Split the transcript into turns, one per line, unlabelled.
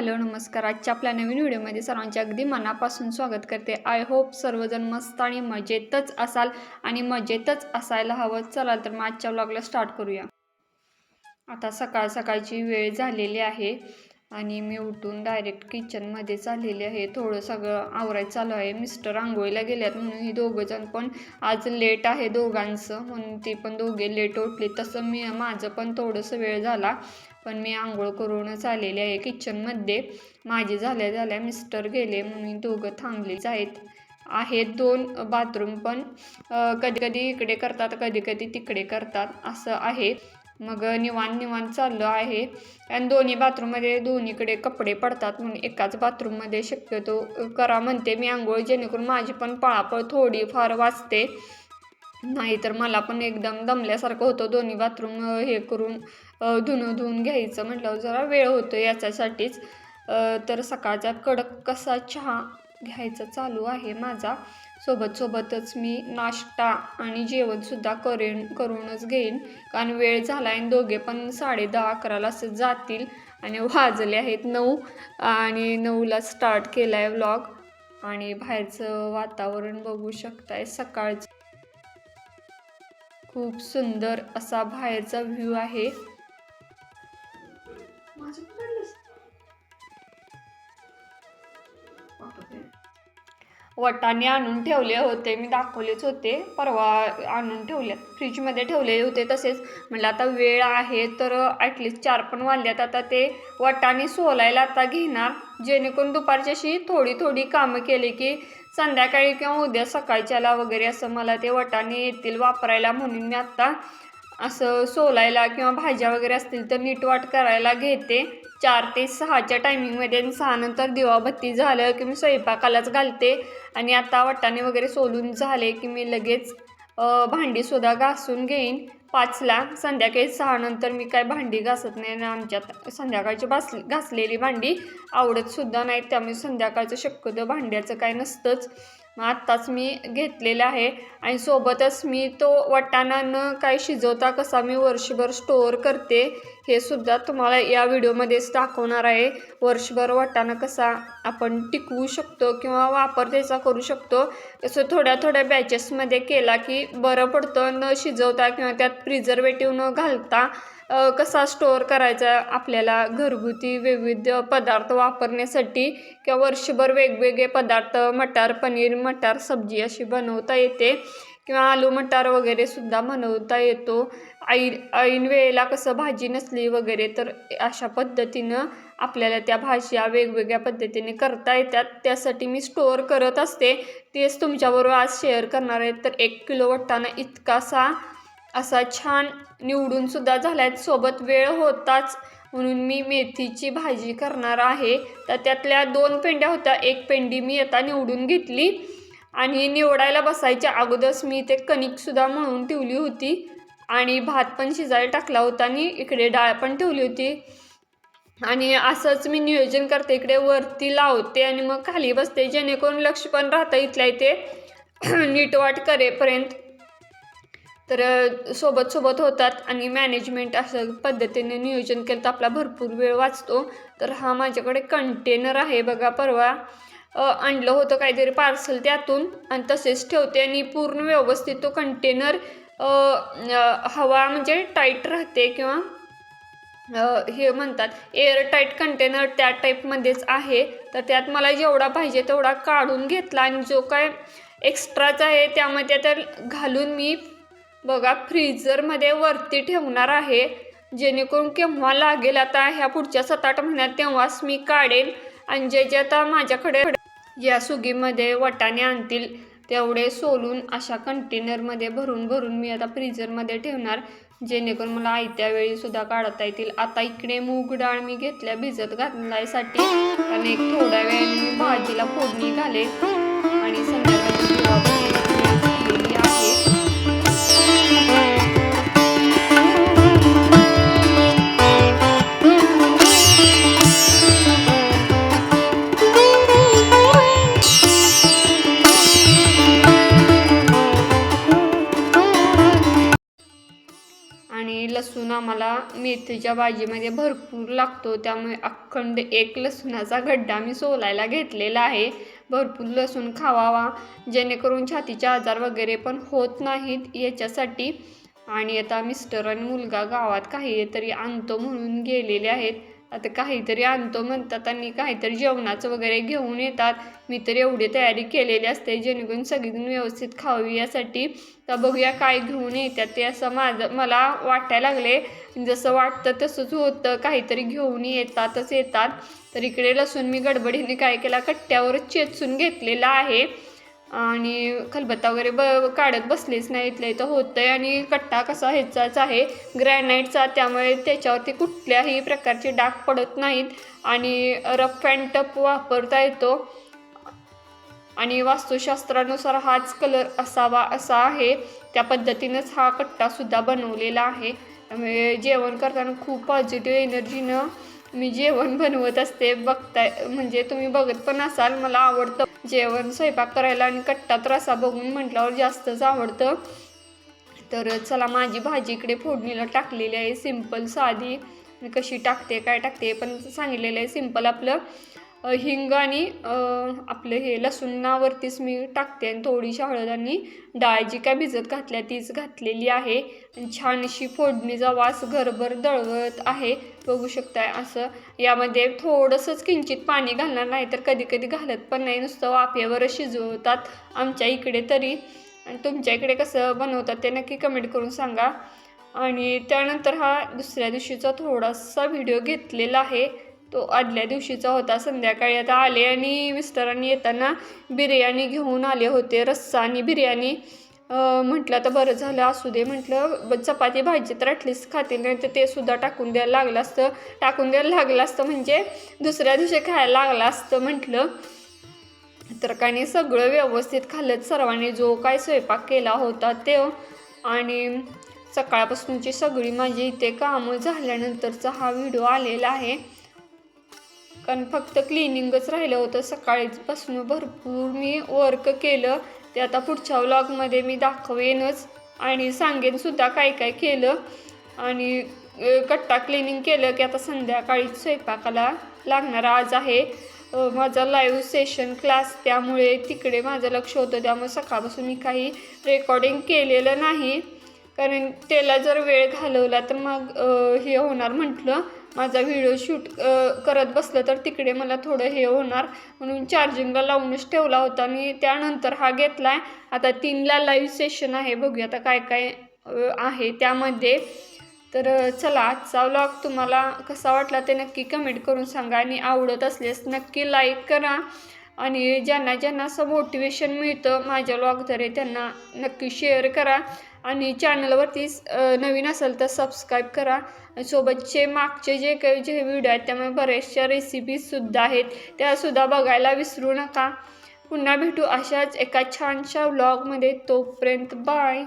Hello नमस्कार. आजच्या आपल्या नवीन व्हिडिओमध्ये सर्वांचे अगदी मनापासून स्वागत करते. आय होप सर्वजण मस्त आणि मजेतच असाल आणि मजेतच असायला हवं. चला तर मग आजच्या व्लॉगला स्टार्ट करूया. आता सकाळची वेळ झालेली आहे आणि मी उठून डायरेक्ट किचनमध्ये चाललेली आहे. थोडं सगळं आवरायचं चालू आहे. मिस्टर आंघोळीला गेल्यात म्हणून ही दोघंजण पण आज लेट आहे दोघांचं, म्हणून ते पण दोघे लेट उठले. तसं माझं पण थोडंसं वेळ झाला, पण मी आंघोळ करूनच आलेले आहे किचनमध्ये. माझी झाल्या मिस्टर गेले म्हणून दोघं थांबलेच आहेत. दोन बाथरूम पण कधी कधी इकडे करतात, कधी कधी तिकडे करतात असं आहे. मग निवांत चाललं आहे. आणि दोन्ही बाथरूममध्ये दोन्हीकडे कपडे पडतात म्हणून एकाच बाथरूममध्ये शक्यतो करा म्हणते मी आंघोळ, जेणेकरून माझी पण पळापळ थोडीफार वाचते. नाहीतर मला पण एकदम दमल्यासारखं होतं. दोन्ही बाथरूम हे करून धुवून घ्यायचं म्हटल्यावर जरा वेळ होतो याच्यासाठीच. तर सकाळचा कडक कसा चहा घ्यायचा चालू आहे माझा. सोबतच मी नाश्ता आणि जेवणसुद्धा करूनच घेईन, कारण वेळ झाला आहे. दोघे पण 10:30-11ला असं जातील आणि वाजले आहेत 9 आणि 9ला स्टार्ट केला आहे व्लॉग. आणि बाहेरचं वातावरण बघू शकताय. सकाळचं खूप सुंदर असा बाहेरचा व्ह्यू आहे. वाटाणे आणून ठेवले होते, मी दाखवलेच होते परवा. आणून ठेवले, फ्रीजमध्ये ठेवलेले होते तसेच. म्हटलं आता वेळ आहे तर ॲटलिस्ट 4 पण वाजल्यात. आता ते वाटाणे सोलायला आता घेणार, जेणेकरून दुपारची अशी थोडी कामं केली की संध्याकाळी किंवा उद्या सकाळच्याला वगैरे असं मला ते वाटाणे येतील वापरायला. म्हणून मी आत्ता असं सोलायला किंवा भाज्या वगैरे असतील तर नीटवाट करायला घेते 4 ते 6च्या टायमिंगमध्ये. 6 नंतर दिवाबत्ती झालं की मी स्वयंपाकालाच घालते. आणि आता वाटाणे वगैरे सोलून झाले की मी लगेच भांडीसुद्धा घासून घेईन 5ला. संध्याकाळी 6 नंतर मी काय भांडी घासत नाही ना, आमच्यात संध्याकाळची घासलेली भांडी आवडतसुद्धा नाही, त्यामुळे संध्याकाळचं शक्यतो भांड्याचं काय नसतंच. मग आत्ताच मी घेतलेलं आहे. आणि सोबतच मी तो वाटाणा काय शिजवता कसा मी वर्षभर स्टोअर करते हे सुद्धा तुम्हाला या व्हिडिओमध्येच दाखवणार आहे. वर्षभर वाटाणा कसा आपण टिकवू शकतो किंवा वापर त्याचा करू शकतो, तसं थोड्या बॅचेसमध्ये केला की बरं पडतं. न शिजवता किंवा त्यात प्रिझर्वेटिव्ह न घालता कसा स्टोअर करायचा आपल्याला घरगुती विविध पदार्थ वापरण्यासाठी, किंवा वर्षभर वेगवेगळे पदार्थ मटार पनीर, मटार सब्जी अशी बनवता येते, किंवा आलू मटार वगैरे सुद्धा बनवता येतो. ऐन वेळेला कसं भाजी नसली वगैरे तर अशा पद्धतीनं आपल्याला त्या भाज्या वेगवेगळ्या पद्धतीने करता येतात. त्यासाठी मी स्टोअर करत असते, तेच तुमच्याबरोबर आज शेअर करणार आहे. तर 1 किलो वाटाणा इतकासा असा छान निवडून सुद्धा झाला आहे. सोबत वेळ होताच म्हणून मी मेथीची भाजी करणार आहे. तर त्यातल्या 2 पेंड्या होत्या, 1 पेंडी मी आता निवडून घेतली. आणि निवडायला बसायच्या अगोदरच मी ते कणिकसुद्धा मळून ठेवली होती आणि भात पण शिजायला टाकला होता आणि इकडे डाळ पण ठेवली होती. आणि असंच मी नियोजन करते, इकडे वरती लावते आणि मग खाली बसते, जेणेकरून लक्ष पण राहतं इथल्या इथे नीटवाट करेपर्यंत. तर सोबत होतात आणि मॅनेजमेंट असं पद्धतीने नियोजन केलं तर आपला भरपूर वेळ वाचतो. तर हा माझ्याकडे कंटेनर आहे बघा, परवा आणलं होतं काहीतरी पार्सल त्यातून, आणि तसेच ठेवते. आणि पूर्ण व्यवस्थित तो कंटेनर हवा म्हणजे टाईट राहते, किंवा हे म्हणतात एअर टाईट कंटेनर, त्या टाईपमध्येच आहे. तर त्यात मला जेवढा पाहिजे तेवढा काढून घेतला आणि जो काय एक्स्ट्राचा आहे त्यामध्ये तर घालून मी बघा फ्रीझरमध्ये वरती ठेवणार आहे, जेणेकरून केव्हा लागेल आता ह्या पुढच्या 7-8 महिन्यात तेव्हाच मी काढेल. आणि जे आता माझ्याकडे या सुगीमध्ये वाटाणे आणतील तेवढे सोलून अशा कंटेनरमध्ये भरून मी आता फ्रीझरमध्ये ठेवणार, जेणेकरून मला आयत्या वेळी सुद्धा काढता येतील. आता इकडे मूग डाळ मी घेतल्या भिजत घालण्यासाठी, आणि थोड्या वेळाने मी भाजीला फोडणी घालेल आणि संध्याकाळची दिवाबत्ती आहे. लसूण आम्हाला मेथीच्या भाजीमध्ये भरपूर लागतो, त्यामुळे अखंड 1 लसूणाचा गड्डा मी सोलायला घेतलेला आहे. भरपूर लसूण खावावा, जेणेकरून छातीचे आजार वगैरे पण होत नाहीत याच्यासाठी. आणि आता मिस्टर आणि मुलगा गावात काहीतरी आणतो म्हणून गेलेले आहेत. आता काहीतरी आणतो म्हणतात आणि काहीतरी जेवणाचं वगैरे घेऊन येतात. मी तर एवढी तयारी केलेली असते जेणेकरून सगळीजण व्यवस्थित खावी यासाठी. तर बघूया काय घेऊन येतात ते. असं मला वाटायला लागले, जसं वाटतं तसंच होतं, काहीतरी घेऊन येतात. तर इकडे लसूण मी गडबडीने काय केला, कट्ट्यावरच चेचून घेतलेला आहे आणि खलबत्ता वगैरे काढत बसलेच नाही. इथल्या इथं होतंय. आणि कट्टा कसा ह्याचाच आहे, ग्रॅनाईटचा, त्यामुळे त्याच्यावरती कुठल्याही प्रकारचे डाग पडत नाहीत आणि रफ अँड टफ वापरता येतो. आणि वास्तुशास्त्रानुसार हाच कलर असावा असा आहे, त्या पद्धतीनंच हा कट्टासुद्धा बनवलेला आहे. त्यामुळे जेवण करताना खूप पॉझिटिव्ह एनर्जीनं मी जेवण बनवत असते. म्हणजे तुम्ही बघत पण असाल, मला आवडतं जेवण स्वयंपाक करायला आणि कट्टात रसा बघून म्हटल्यावर जास्तच आवडतं. तर चला, माझी भाजी इकडे फोडणीला टाकलेली आहे, सिंपल साधी. कशी टाकते काय टाकते पण सांगितलेलं आहे. सिंपल आपलं हिंग आणि आपलं हे लसूणावरतीच मी टाकते आणि थोडीशी हळद आणि डाळ जी काय भिजत घातल्या तीच घातलेली आहे. आणि छान अशी फोडणीचा वास घरभर दळवत आहे, बघू शकताय. असं यामध्ये थोडंसंच किंचित पाणी घालणार, नाही तर कधी कधी घालत पण नाही, नुसतं वाफेवर शिजवतात आमच्या इकडे तरी. आणि तुमच्या इकडे कसं बनवतात ते नक्की कमेंट करून सांगा. आणि त्यानंतर हा दुसऱ्या दिवशीचा थोडासा व्हिडिओ घेतलेला आहे, तो आदल्या दिवशीचा होता. संध्याकाळी आता आले आणि मिस्टरांनी येताना बिर्याणी घेऊन आले होते, रस्सा आणि बिर्याणी. म्हटलं तर बरं झालं, असू दे म्हटलं, चपाती भाजी तर ॲटलिस्ट खातील, नाही तर ते सुद्धा टाकून द्यायला लागलं असतं म्हणजे दुसऱ्या दिवशी खायला लागलं असतं म्हटलं. तर काही नाही, सगळं व्यवस्थित खाल्लं सर्वांनी, जो काय स्वयंपाक केला होता ते. आणि सकाळपासूनची सगळी माझी इथे कामं झाल्यानंतरचा हा व्हिडिओ आलेला आहे, कारण फक्त क्लिनिंगच राहिलं होतं. सकाळीपासून भरपूर मी वर्क केलं, ते आता पुढच्या व्लॉगमध्ये मी दाखवेनच आणि सांगेनसुद्धा काय काय केलं. आणि कट्टा क्लिनिंग केलं की आता संध्याकाळी स्वयंपाकाला लागणार. आज आहे माझा लाईव्ह सेशन क्लास, त्यामुळे तिकडे माझं लक्ष होतं, त्यामुळे सकाळपासून मी काही रेकॉर्डिंग केलेलं नाही, कारण त्याला जर वेळ घालवला तर मग हे होणार. म्हटलं माझा व्हिडिओ शूट करत बसलं तर तिकडे मला थोडं हे होणार, म्हणून चार्जिंगला लावूनच ठेवला होता आणि त्यानंतर हा घेतला आहे. आता 3ला लाईव्ह सेशन आहे, बघूया आता काय काय आहे त्यामध्ये. तर चला, आजचा व्लॉग तुम्हाला कसा वाटला ते नक्की कमेंट करून सांगा आणि आवडत असल्यास नक्की लाईक करा. आणि ज्यांना ज्यांना असं मोटिवेशन मिळतं माझ्या व्लॉगद्वारे त्यांना नक्की शेअर करा. आणि चॅनलवरती नवीन असेल तर सबस्क्राईब करा. सोबतचे मागचे जे व्हिडिओ आहेत त्यामुळे बऱ्याचशा रेसिपीजसुद्धा आहेत, त्यासुद्धा बघायला विसरू नका. पुन्हा भेटू अशाच एका छानशा व्लॉगमध्ये, तोपर्यंत बाय.